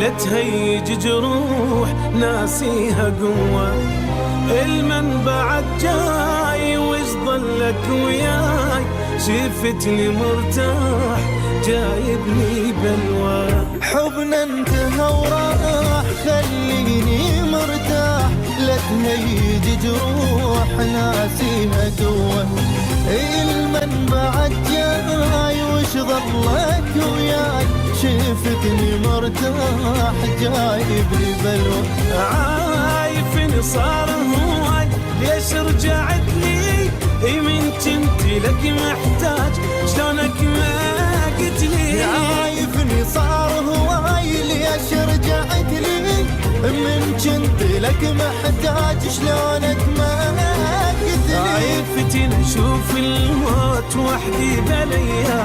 لا تهيج جروح ناسيها قوة. المنبع جاي وش ظلك وياي، شفتني مرتاح جايبني بلوى. حبنا انتهى وراح خليني مرتاح، لا تهيج جروح ناسيها قوة. المنبع جاي وش ظلك وياي، شفتني مرتاح جايبني بلوى. عايفني صار هواي ليش رجعت لي، من كنت لك محتاج شلونك ما قلت لي. عايفني صار هواي ليش رجعت لي، من كنت لك محتاج شلونك ما قلت لي. عايفتني اشوف الموت وحدي بليات.